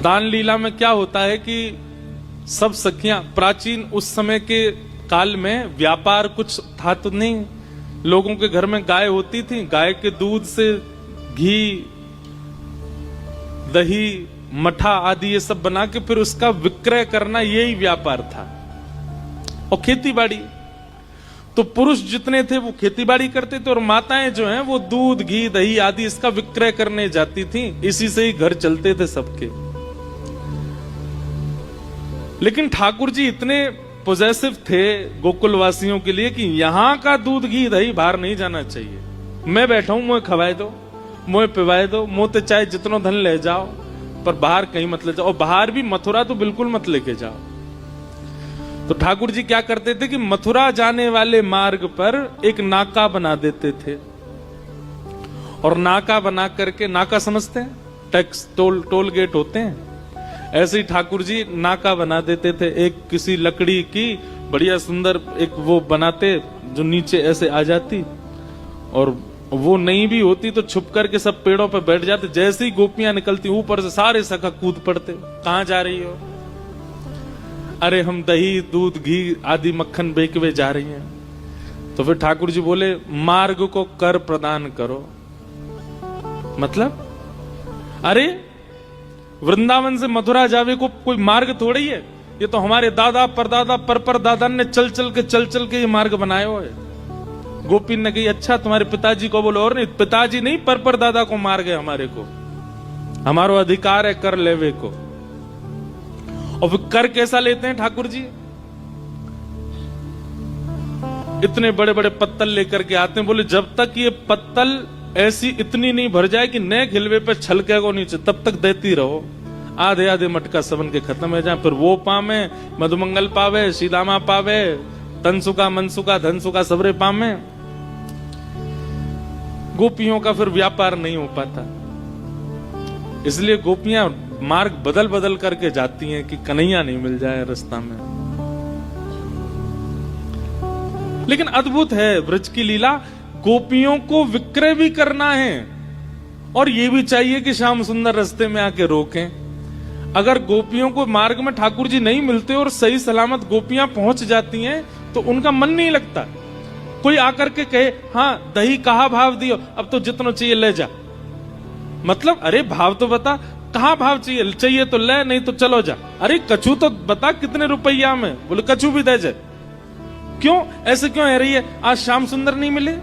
दान लीला में क्या होता है कि सब सखियां, प्राचीन उस समय के काल में व्यापार कुछ था तो नहीं, लोगों के घर में गाय होती थी, गाय के दूध से घी, दही, मठा आदि ये सब बना के फिर उसका विक्रय करना, यही व्यापार था। और खेतीबाड़ी, तो पुरुष जितने थे वो खेतीबाड़ी करते थे और माताएं जो हैं वो दूध, घी, दही आदि इसका विक्रय करने जाती थी। इसी से ही घर चलते थे सबके। लेकिन ठाकुर जी इतने पॉजेसिव थे गोकुल वासियों के लिए कि यहां का दूध, घी, दही बाहर नहीं जाना चाहिए। मैं बैठा हूं, मुझे खवाए दो, मुझे पिवाए दो, मुझे चाहे जितना धन ले जाओ, पर बाहर कहीं मत ले जाओ। और बाहर भी मथुरा तो बिल्कुल मत लेके जाओ। तो ठाकुर जी क्या करते थे कि मथुरा जाने वाले मार्ग पर एक नाका बना देते थे। और नाका बना करके, नाका समझते हैं, टैक्स टोल गेट होते हैं, ऐसे ही ठाकुर जी नाका बना देते थे। एक किसी लकड़ी की बढ़िया सुंदर एक वो बनाते जो नीचे ऐसे आ जाती, और वो नहीं भी होती तो छुप करके सब पेड़ों पर बैठ जाते। जैसे ही गोपियां निकलती ऊपर से सारे सखा कूद पड़ते, कहां जा रही हो? अरे हम दही, दूध, घी आदि मक्खन बेचवे जा रही हैं। तो फिर ठाकुर जी बोले मार्ग को कर प्रदान करो। मतलब अरे वृंदावन से मथुरा जावे को कोई मार्ग थोड़ी है, ये तो हमारे दादा परदादा परदादा ने चल चल के ये मार्ग बनाए हुए। गोपी ने कही अच्छा तुम्हारे पिताजी को बोलो, और नहीं पिताजी नहीं परदादा को मार्ग है हमारे को, हमारो अधिकार है कर लेवे को। और फिर कर कैसा लेते हैं ठाकुर जी? इतने बड़े बड़े पत्तल लेकर के आते हैं। बोले जब तक ये पत्तल ऐसी इतनी नहीं भर जाए कि नए खिलवे पे छलके को नीचे, तब तक देती रहो। आधे आधे मटका सबन के खत्म हो जाए, फिर वो पावे, मधुमंगल पावे, सीदामा पावे, तनसुका, मनसुका, धनसुका सबरे पावे। गोपियों का फिर व्यापार नहीं हो पाता। इसलिए गोपियां मार्ग बदल बदल करके जाती हैं कि कन्हैया नहीं मिल जाए रास्ता में। लेकिन अद्भुत है ब्रज की लीला। गोपियों को विक्रय भी करना है और ये भी चाहिए कि श्याम सुंदर रास्ते में आके रोकें। अगर गोपियों को मार्ग में ठाकुर जी नहीं मिलते और सही सलामत गोपियां पहुंच जाती हैं तो उनका मन नहीं लगता। कोई आकर के कहे हाँ दही कहा भाव दियो, अब तो जितना चाहिए ले जा। मतलब अरे भाव तो बता, कहा भाव चाहिए तो ले, नहीं तो चलो जा। अरे कछू तो बता कितने रुपया में? बोले कछू भी दे जाए। क्यों ऐसे क्यों है रही है? आज श्याम सुंदर नहीं मिले,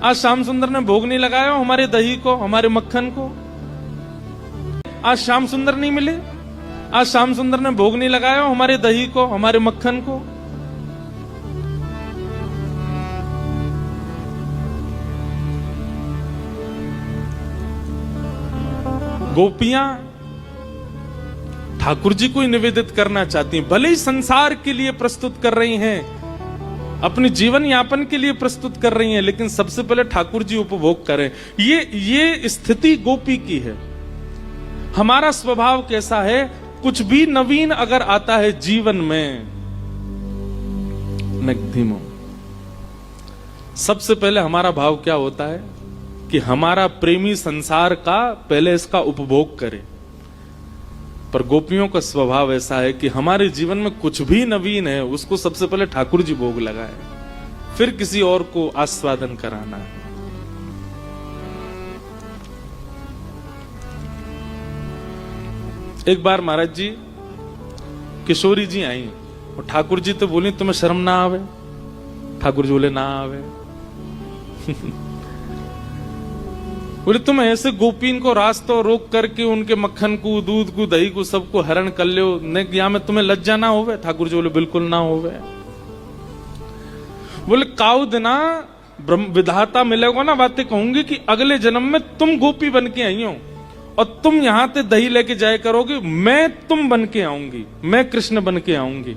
आज श्याम सुंदर ने भोग नहीं लगाया हमारे दही को, हमारे मक्खन को। आज श्याम सुंदर नहीं मिले, आज श्याम सुंदर ने भोग नहीं लगाया हमारे दही को, हमारे मक्खन को। गोपियां ठाकुर जी को ही निवेदित करना चाहती हैं, भले ही संसार के लिए प्रस्तुत कर रही हैं, अपने जीवन यापन के लिए प्रस्तुत कर रही हैं, लेकिन सबसे पहले ठाकुर जी उपभोग करें। ये स्थिति गोपी की है। हमारा स्वभाव कैसा है? कुछ भी नवीन अगर आता है जीवन में, धीमो, सबसे पहले हमारा भाव क्या होता है कि हमारा प्रेमी संसार का पहले इसका उपभोग करे। पर गोपियों का स्वभाव ऐसा है कि हमारे जीवन में कुछ भी नवीन है उसको सबसे पहले ठाकुर जी भोग लगाए, फिर किसी और को आस्वादन कराना है। एक बार महाराज जी किशोरी जी आई और ठाकुर जी तो बोली तुम्हें शर्म ना आवे? ठाकुर जी बोले ना आवे। बोले तुम ऐसे गोपीन को रास्तों रोक करके उनके मक्खन को, दूध को, दही को सबको हरण कर लो, यहाँ में तुम्हें लज्जा ना होवे? ठाकुर जी बोले बिल्कुल ना होवे। बोले काउ दिना विधाता मिलेगा ना, बातें कहूंगी कि अगले जन्म में तुम गोपी बन के आई हो और तुम यहां से दही लेके जाया करोगे, मैं तुम बन के आऊंगी, मैं कृष्ण बन के आऊंगी,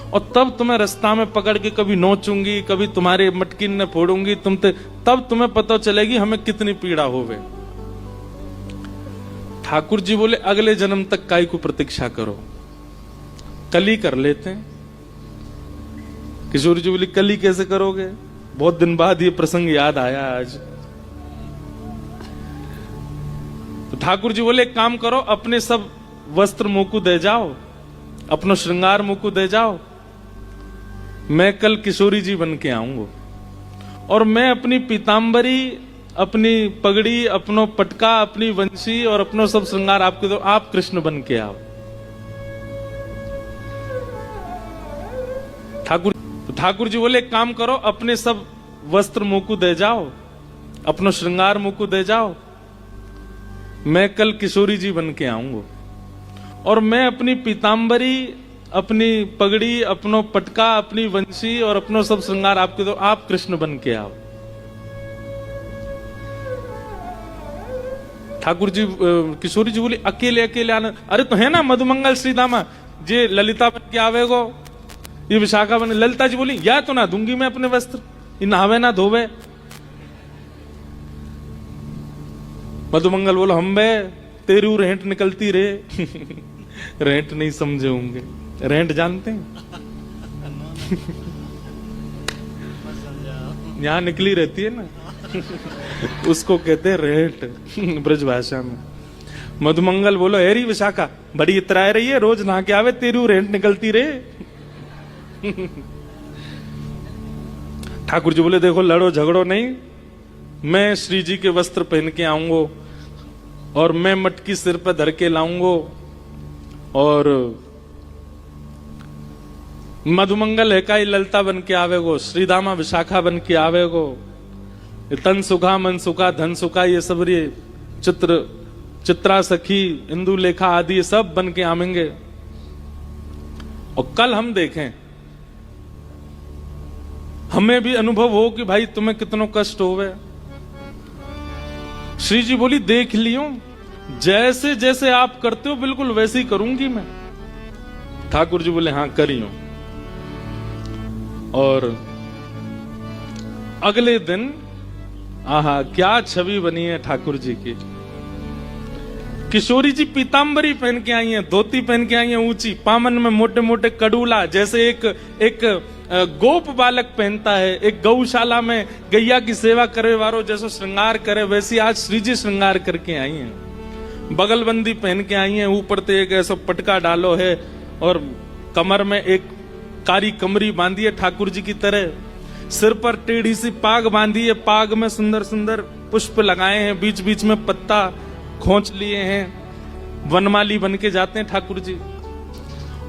और तब तुम्हें रास्ता में पकड़ के कभी नोचूंगी, कभी तुम्हारे मटकिन ने फोड़ूंगी, तब तुम्हें पता चलेगी हमें कितनी पीड़ा होवे। ठाकुर जी बोले अगले जन्म तक काई को प्रतीक्षा करो, कल ही कर लेते हैं। किशोर जी बोले कल ही कैसे करोगे? बहुत दिन बाद ये प्रसंग याद आया आज। तो ठाकुर जी बोले एक काम करो, अपने सब वस्त्र मुकु दे जाओ, अपनो श्रृंगार मुकु दे जाओ। मैं कल किशोरी जी बन के आऊंगा और मैं अपनी पीतांबरी, अपनी पगड़ी, अपनो पटका, अपनी वंशी और अपनो सब श्रृंगार आपके दो, आप कृष्ण बन के आओ। ठाकुर जी बोले एक काम करो, अपने सब वस्त्र मुकु दे जाओ, अपनो श्रृंगार मुकु दे जाओ। मैं कल किशोरी जी बन के आऊंगा और मैं अपनी पीतांबरी, अपनी पगड़ी, अपनो पटका, अपनी वंशी और अपनो सब श्रृंगार आपके दो, आप कृष्ण बन के आओ। ठाकुर जी, किशोरी जी बोली अकेले अकेले आना? अरे तो है ना मधुमंगल श्रीदामा, जे ललिता बन के आवेगो, ये विशाखा बन। ललिता जी बोली या तो ना दूंगी मैं अपने वस्त्र, ये नहावे ना धोवे। मधुमंगल बोलो हम बे तेरी रेंट निकलती रे। रेंट नहीं समझे होंगे, रेंट जानते हैं? यहां निकली रहती है ना, उसको कहते हैं रेंट ब्रज भाषा में। मधुमंगल बोलो हेरी विशाखा बड़ी इतराए रही है, रोज नहा के आवे, तेरी रेंट निकलती रे। ठाकुर जी बोले देखो लड़ो झगड़ो नहीं, मैं श्री जी के वस्त्र पहन के आऊंगा और मैं मटकी सिर पर धर के लाऊंगा और मधुमंगल है का ललता बन के आवेगो, श्रीदामा विशाखा बन के आवेगो, तन सुखा मन सुखा धन सुखा, ये सब ये चित्रा सखी, इंदु लेखा आदि ये सब बन के आवेंगे। और कल हम देखें, हमें भी अनुभव हो कि भाई तुम्हें कितनो कष्ट होवे। श्री जी बोली देख लियो, जैसे जैसे आप करते हो बिल्कुल वैसे ही करूंगी मैं। ठाकुर जी बोले हाँ करियो। और अगले दिन आहा क्या छवि बनी है ठाकुर जी की। किशोरी जी पीतांबरी पहन के आई हैं, धोती पहन के आई हैं ऊंची, पामन में मोटे मोटे कडूला, जैसे एक गोप बालक पहनता है, एक गौशाला में गैया की सेवा करे वारो जैसे श्रृंगार करे, वैसी आज श्री जी श्रृंगार करके आई हैं। बगलबंदी पहन के आई हैं, ऊपर ते एक ऐसा पटका डालो है और कमर में एक कारी कमरी बांधी है ठाकुर जी की तरह, सिर पर टेढ़ी सी पाग बांधी है, पाग में सुंदर सुंदर पुष्प लगाए हैं, बीच बीच में पत्ता खोंच लिए हैं, वनमाली बन के जाते हैं ठाकुर जी।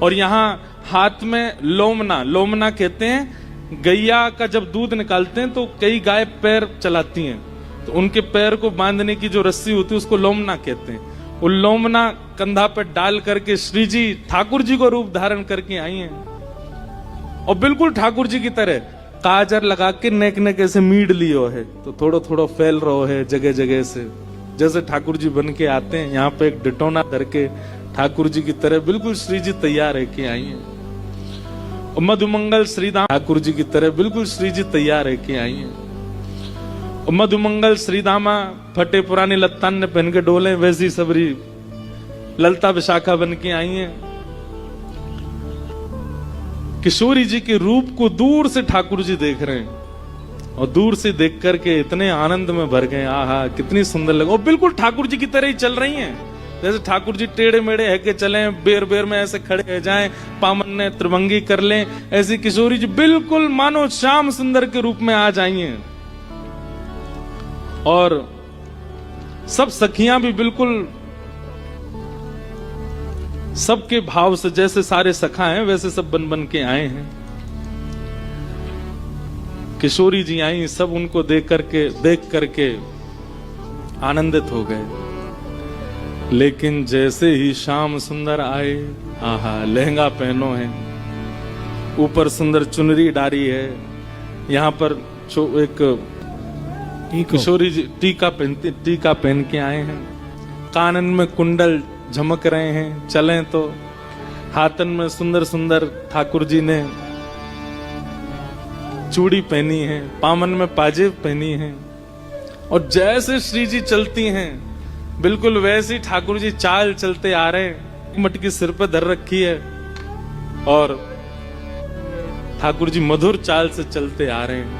और यहाँ हाथ में लोमना, लोमना कहते हैं गैया का जब दूध निकालते हैं तो कई गाय पैर चलाती हैं, तो उनके पैर को बांधने की जो रस्सी होती है उसको लोमना कहते हैं। वो लोमना कंधा पर डाल करके श्री जी ठाकुर जी को रूप धारण करके आई हैं और बिल्कुल ठाकुर जी की तरह काजर लगा के नेक नेक ऐसे मीड लियो है, तो थोड़ा थोड़ा फैल रहो है जगह जगह से, जैसे ठाकुर जी बन के आते हैं। यहाँ पे एक डिटोना धर के ठाकुर जी की तरह बिल्कुल श्री जी तैयार है के आई हैं। और मधुमंगल श्रीदाम ठाकुर जी की तरह बिल्कुल श्री जी तैयार है के आई हैं। और मधुमंगल श्रीदामा फटे पुराने लत्तान ने पहन के डोले, वैसी सबरी ललता विशाखा बन के आई हैं। किशोरी जी के रूप को दूर से ठाकुर जी देख रहे हैं और दूर से देख करके इतने आनंद में भर गए, आहा कितनी सुंदर लगे। और बिल्कुल ठाकुर जी की तरह ही चल रही हैं, जैसे ठाकुर जी टेढ़े मेढ़े है के चले, बेर बेर में ऐसे खड़े रह जाएं, पामन ने त्रिभंगी कर लें, ऐसी किशोरी जी बिल्कुल मानो श्याम सुंदर के रूप में आ जाई हैं। और सब सखियां भी बिल्कुल सबके भाव से, जैसे सारे सखा हैं वैसे सब बन बन के आए हैं। किशोरी जी आई, सब उनको देख करके आनंदित हो गए। लेकिन जैसे ही श्याम सुंदर आए, आहा लहंगा पहनो है, ऊपर सुंदर चुनरी डारी है, यहाँ पर एक किशोरी जी टीका पहन के आए हैं, कानन में कुंडल झमक रहे हैं, चलें तो हाथन में सुंदर सुंदर ठाकुर जी ने चूड़ी पहनी है, पामन में पाजेब पहनी है। और जैसे श्री जी चलती हैं बिल्कुल वैसे ही ठाकुर जी चाल चलते आ रहे हैं, मटकी सिर पर धर रखी है और ठाकुर जी मधुर चाल से चलते आ रहे हैं।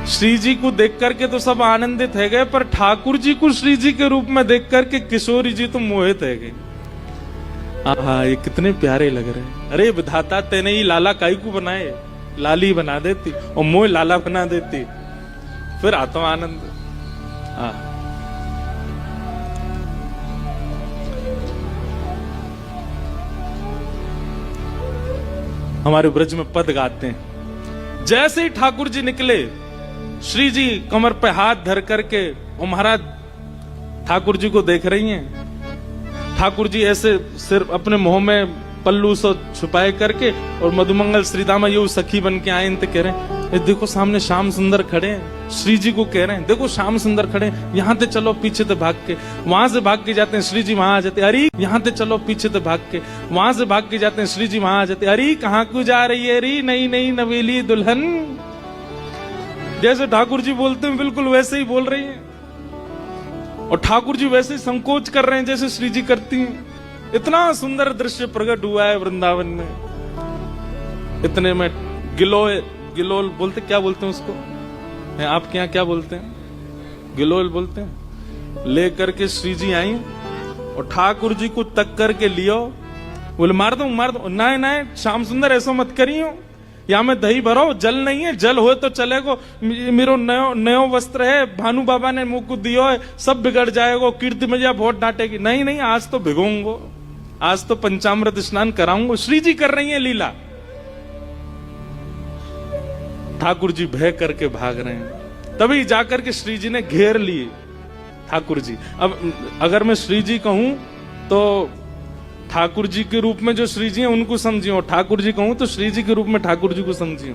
श्री जी को देख करके तो सब आनंदित है गए, पर ठाकुर जी को श्री जी के रूप में देख करके किशोरी जी तो मोहित है गए। आहा, ये कितने प्यारे लग रहे हैं। अरे विधाता, तेने ही लाला काई को बनाए, लाली बना देती और मोह लाला बना देती, फिर आता आनंद। हमारे ब्रज में पद गाते हैं। जैसे ही ठाकुर जी निकले, श्री जी कमर पे हाथ धर करके और महाराज ठाकुर जी को देख रही हैं। ठाकुर जी ऐसे सिर्फ अपने मुंह में पल्लू सो छुपाए करके और मधुमंगल श्रीदामा ये सखी बन के आए, तो कह रहे हैं देखो सामने श्याम सुंदर खड़े हैं। श्री जी को कह रहे हैं देखो श्याम सुंदर खड़े हैं, यहाँ ते चलो पीछे ते भाग के, वहां से भाग के जाते हैं। श्री जी वहां आ जाते, अरे यहाँ ते चलो पीछे ते भाग के, वहां से भाग के जाते हैं। श्री जी वहां आ जाते, अरे कहाँ को जा रही है री नई नई नवेली दुल्हन। जैसे ठाकुर जी बोलते हैं बिल्कुल वैसे ही बोल रही है, और ठाकुर जी वैसे संकोच कर रहे हैं जैसे श्री जी करती हैं। इतना सुंदर दृश्य प्रकट हुआ है वृंदावन में। इतने में गिलोल बोलते, क्या बोलते हैं उसको, आपके यहाँ क्या बोलते हैं, गिलोल बोलते हैं। लेकर के श्री जी आई और ठाकुर जी को तक करके लियो, बोले मार दो मार दो। नहीं नहीं श्याम सुंदर ऐसा मत करियो, यहाँ में दही भरो, जल नहीं है, जल हो तो चलेगो, मेरो नयो वस्त्र है, भानु बाबा ने मुंह को दियो है, सब बिगड़ जाएगो, कीर्ति मैया बहुत डांटेगी। नहीं नहीं आज तो भिगोंगो, आज तो पंचामृत स्नान कराऊंगो। श्री जी कर रही है लीला। ठाकुर जी भय करके भाग रहे हैं, तभी जाकर के श्री जी ने घेर लिए ठाकुर जी। अब अगर मैं श्री जी कहूं तो ठाकुर जी के रूप में जो श्री जी हैं उनको समझियो, ठाकुर जी कहूं तो श्री जी के रूप में ठाकुर जी को समझियो।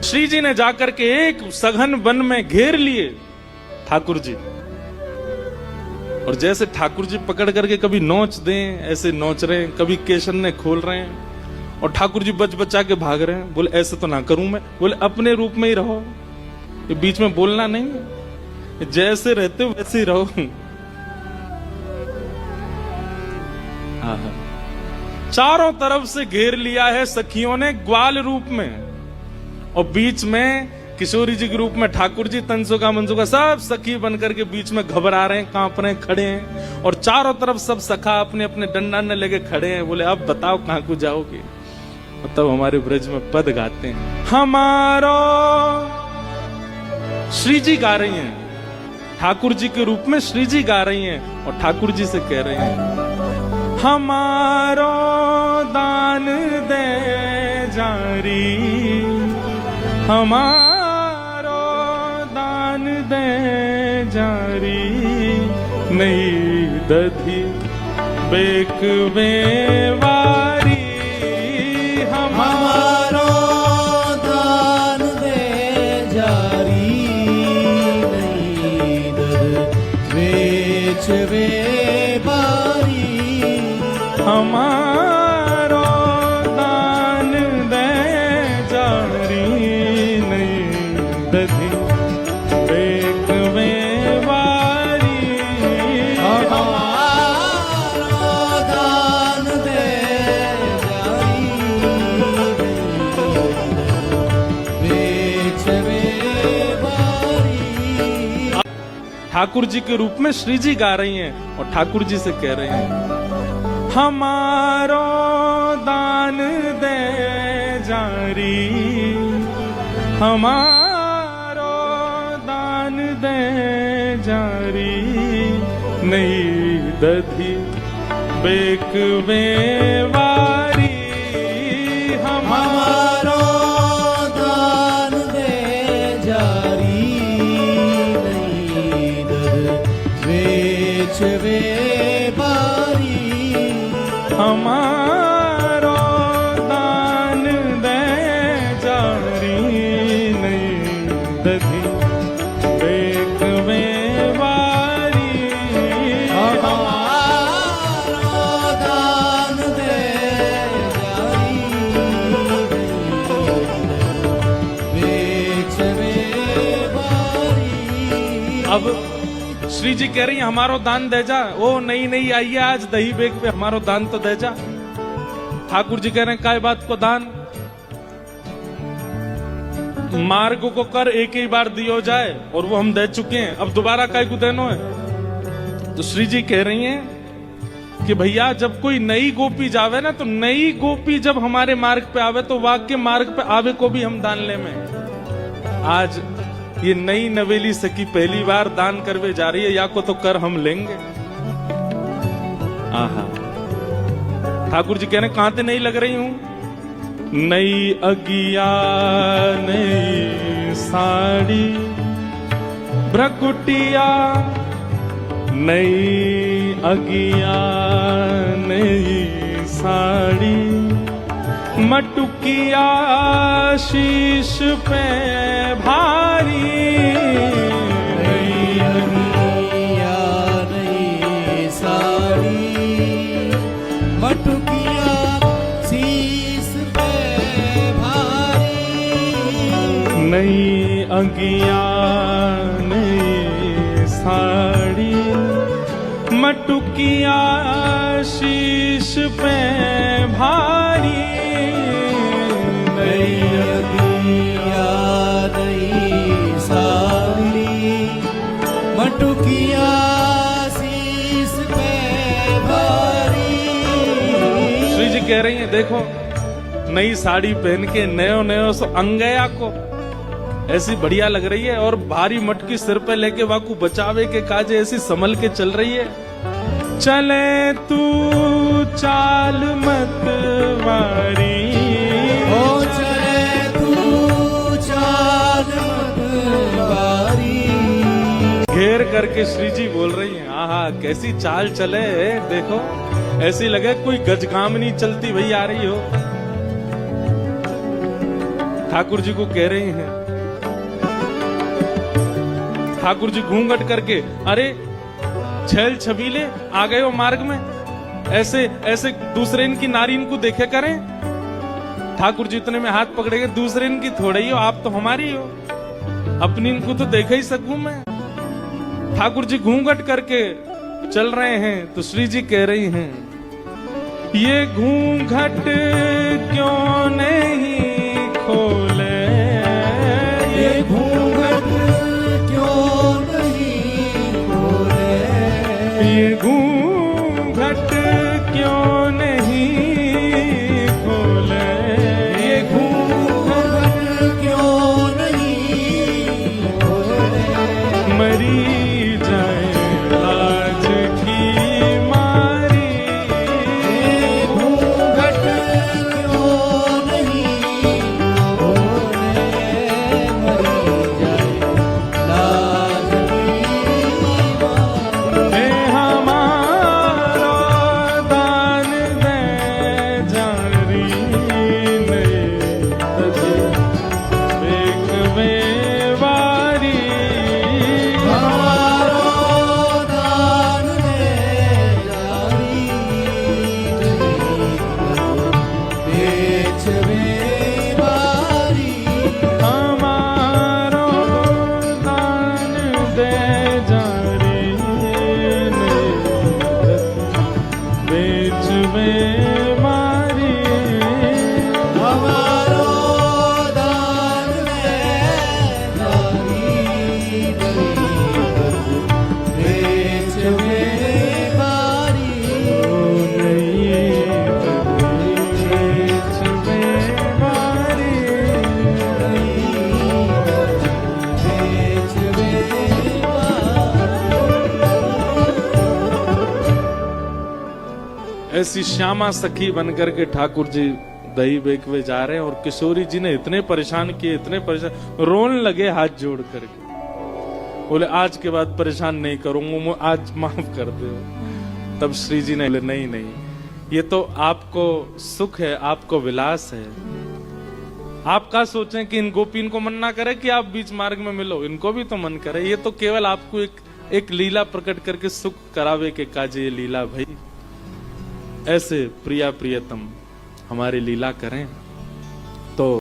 श्री जी ने जाकर के एक सघन वन में घेर लिए ठाकुर जी, और जैसे ठाकुर जी पकड़ करके कभी नोच दें, ऐसे नोच रहे हैं, कभी केशन ने खोल रहे हैं, और ठाकुर जी बच बचा के भाग रहे हैं। बोले ऐसे तो ना करूं मैं, बोले अपने रूप में ही रहो, ये बीच में बोलना नहीं, जैसे रहते हो वैसे ही रहो। चारों तरफ से घेर लिया है सखियों ने ग्वाल रूप में, और बीच में किशोरी जी के रूप में ठाकुर जी, तंसुका मनसुका सब सखी बनकर के बीच में घबरा रहे हैं, कांप रहे हैं, खड़े हैं, और चारों तरफ सब सखा अपने अपने डंडा ने लेके खड़े हैं। बोले अब बताओ कहां को जाओगे। तब हमारे ब्रज में पद गाते हैं, हमारो श्री जी गा रही हैं, ठाकुर जी के रूप में श्री जी गा रही हैं, और ठाकुर जी से कह रहे हैं हमारो दान दे जारी, हमारो दान दे जारी, नहीं दधी बेक बेवारी, हमारो दान दे जारी, नहीं दध बेच बेवारी, हमारो दान दे जारी, नहीं दधी बेक बेवारी, हमारो दान दे जारी, बेच बेवारी। ठाकुर जी के रूप में श्री जी गा रही हैं, और ठाकुर जी से कह रहे हैं हमारो दान दे जारी, हमारो दान दे जारी, नहीं दधी बेक बेवारी, हमारो दान दे जारी, नहीं दध बेच बेवारी, हमारो दान दे जारी, नहीं दधी बेक बेवारी, हमारो दान दे जारी, बेच बेवारी। अब श्री जी कह रही है हमारो दान दे जा। ओ नहीं नहीं आइए आज दही बेक पे हमारो दान तो दे जा। ठाकुर जी कह रहे हैं काय बात को दान, मार्ग को कर एक ही बार दियो जाए, और वो हम दे चुके हैं, अब दोबारा काय को देनो है। तो श्री जी कह रही हैं कि भैया जब कोई नई गोपी जावे ना, तो नई गोपी जब हमारे मार्ग पे आवे तो वाग के मार्ग पे आवे को भी हम दान ले में। आज ये नई नवेली सखी पहली बार दान करवे जा रही है, या को तो कर हम लेंगे। आहा, ठाकुर जी कहने कहां ते नहीं लग रही हूं। नई अगिया नई साड़ी भ्रकुटिया, नई अगिया नई साड़ी मटुकिया शीश पे भारी। नई अगिया नई साड़ी मटुकिया शीश पे भारी। नई अगिया नई साड़ी मटुकिया शीश पे भारी। नई अगिया नई साड़ी मटुकिया शीश पे भारी। श्री जी कह रही हैं, देखो नई साड़ी पहन के नयो नयो सो अंगया को ऐसी बढ़िया लग रही है, और भारी मटकी सिर पे लेके वाकू बचावे के काजे ऐसी संभल के चल रही है। चले तू चाल मत वारी, ओ चले तू चाल मत वारी। घेर करके श्री जी बोल रही हैं, आहा कैसी चाल चले, देखो ऐसी लगे कोई गजगामनी चलती भई आ रही हो। ठाकुर जी को कह रही हैं, ठाकुर जी घूंघट करके, अरे छेल छबीले आ गए हो मार्ग में, ऐसे ऐसे दूसरे इनकी नारी इनको देखे करें। ठाकुर जी इतने में हाथ पकड़ेंगे, दूसरे इनकी थोड़ी हो, आप तो हमारी हो, अपनी इनको तो देख ही सकूं मैं। ठाकुर जी घूंघट करके चल रहे हैं, तो श्री जी कह रही हैं, ये घूंघट क्यों नहीं खोले, ये घूंघट क्यों नहीं खोले। ये घूंघट क्यों नहीं खोले, ये घूंघट क्यों नहीं खोले। मरी जाए लाज की मारी। ये घूंघट क्यों नहीं खोले। मरी जाए लाज की मारी। हे हमारा दान दे जारी, नहीं तजे देखवे वारी। हमारो दान दे जारी। बेचवे बारी। हमारो दान दे जारी, बेचवे मारी। हमारो दान दे जारी। बेचवे बारी। बेचवे मारी। बेचवे ऐसी श्यामा सखी बनकर के ठाकुर जी दही बेकवे जा रहे हैं, और किशोरी जी ने इतने परेशान किए, इतने परेशान, रोने लगे हाथ जोड़ करके। बोले आज के बाद परेशान नहीं करूंगा, आज माफ कर दो। तब श्री जी ने बोले नहीं नहीं, ये तो आपको सुख है, आपको विलास है। आप क्या सोचें कि इन गोपीन को मन ना करे कि आप बीच मार्ग में मिलो, इनको भी तो मन करे। ये तो केवल आपको एक लीला प्रकट करके सुख करावे के काजे ये लीला भाई। ऐसे प्रिया प्रियतम हमारी लीला करें तो